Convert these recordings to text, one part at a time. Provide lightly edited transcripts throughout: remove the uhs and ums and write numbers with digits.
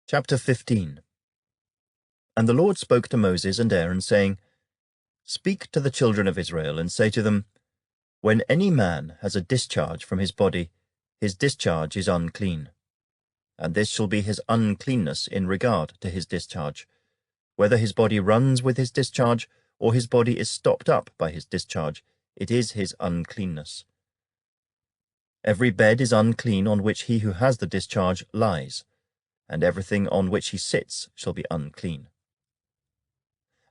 Chapter 15. And the Lord spoke to Moses and Aaron, saying, Speak to the children of Israel, and say to them, When any man has a discharge from his body, his discharge is unclean. And this shall be his uncleanness in regard to his discharge, whether his body runs with his discharge, or his body is stopped up by his discharge, it is his uncleanness. Every bed is unclean on which he who has the discharge lies, and everything on which he sits shall be unclean.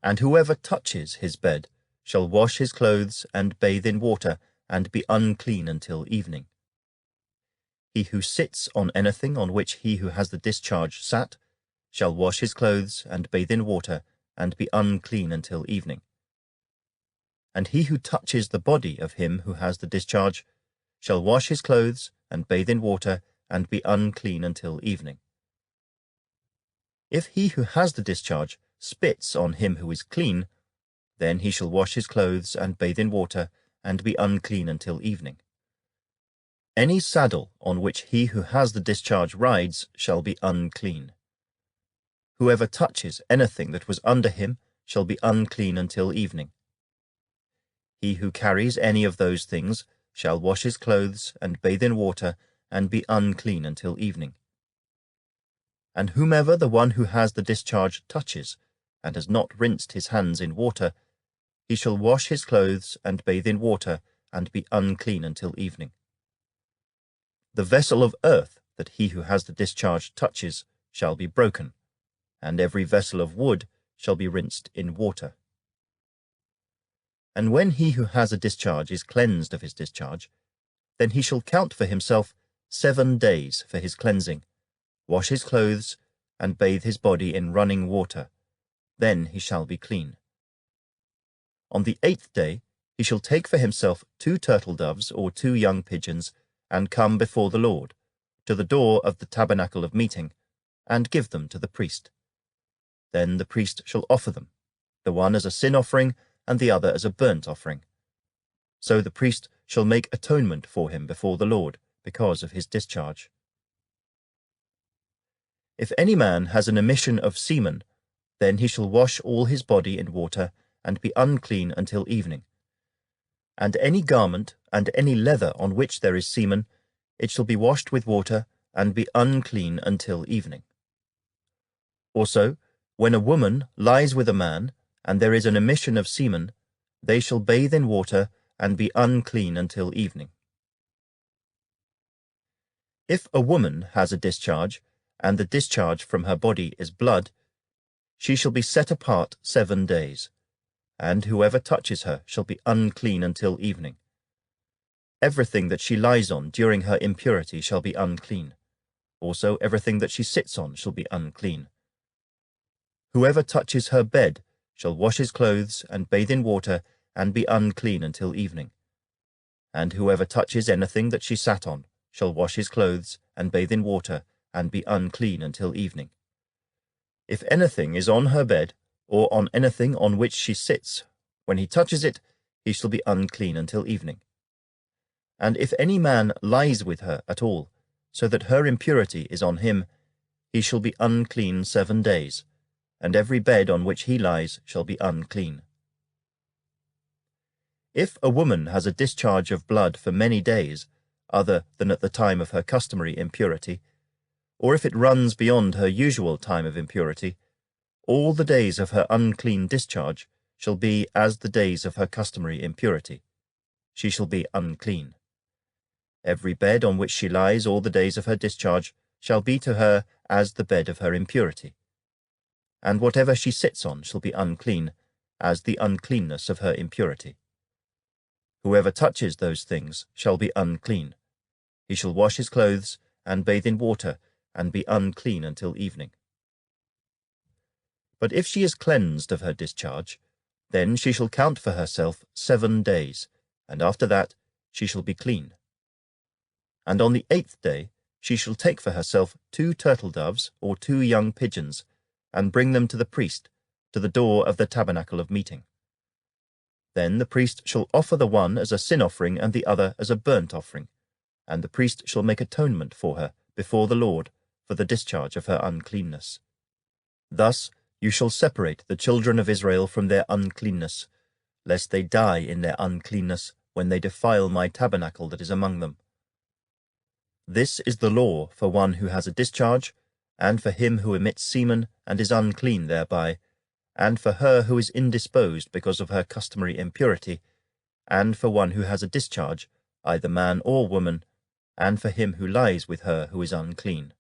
And whoever touches his bed shall wash his clothes and bathe in water, and be unclean until evening. He who sits on anything on which he who has the discharge sat shall wash his clothes and bathe in water, and be unclean until evening. And he who touches the body of him who has the discharge shall wash his clothes and bathe in water, and be unclean until evening. If he who has the discharge spits on him who is clean, then he shall wash his clothes and bathe in water, and be unclean until evening. Any saddle on which he who has the discharge rides shall be unclean. Whoever touches anything that was under him shall be unclean until evening. He who carries any of those things shall wash his clothes and bathe in water, and be unclean until evening. And whomever the one who has the discharge touches, and has not rinsed his hands in water, he shall wash his clothes and bathe in water, and be unclean until evening. The vessel of earth that he who has the discharge touches shall be broken, and every vessel of wood shall be rinsed in water. And when he who has a discharge is cleansed of his discharge, then he shall count for himself 7 days for his cleansing, wash his clothes, and bathe his body in running water. Then he shall be clean. On the 8th day he shall take for himself 2 turtle doves or 2 young pigeons, and come before the Lord, to the door of the tabernacle of meeting, and give them to the priest. Then the priest shall offer them, the one as a sin offering, and the other as a burnt offering. So the priest shall make atonement for him before the Lord, because of his discharge. If any man has an emission of semen, then he shall wash all his body in water, and be unclean until evening. And any garment and any leather on which there is semen, it shall be washed with water, and be unclean until evening. Also, when a woman lies with a man, and there is an emission of semen, they shall bathe in water, and be unclean until evening. If a woman has a discharge, and the discharge from her body is blood, she shall be set apart 7 days, and whoever touches her shall be unclean until evening. Everything that she lies on during her impurity shall be unclean. Also everything that she sits on shall be unclean. Whoever touches her bed shall wash his clothes and bathe in water, and be unclean until evening. And whoever touches anything that she sat on shall wash his clothes and bathe in water, and be unclean until evening. If anything is on her bed, or on anything on which she sits, when he touches it, he shall be unclean until evening. And if any man lies with her at all, so that her impurity is on him, he shall be unclean 7 days, and every bed on which he lies shall be unclean. If a woman has a discharge of blood for many days, other than at the time of her customary impurity, or if it runs beyond her usual time of impurity, all the days of her unclean discharge shall be as the days of her customary impurity. She shall be unclean. Every bed on which she lies all the days of her discharge shall be to her as the bed of her impurity. And whatever she sits on shall be unclean, as the uncleanness of her impurity. Whoever touches those things shall be unclean. He shall wash his clothes and bathe in water, and be unclean until evening. But if she is cleansed of her discharge, then she shall count for herself 7 days, and after that she shall be clean. And on the 8th day she shall take for herself 2 turtle doves or 2 young pigeons, and bring them to the priest, to the door of the tabernacle of meeting. Then the priest shall offer the one as a sin offering and the other as a burnt offering, and the priest shall make atonement for her before the Lord, for the discharge of her uncleanness. Thus you shall separate the children of Israel from their uncleanness, lest they die in their uncleanness when they defile my tabernacle that is among them. This is the law for one who has a discharge, and for him who emits semen and is unclean thereby, and for her who is indisposed because of her customary impurity, and for one who has a discharge, either man or woman, and for him who lies with her who is unclean.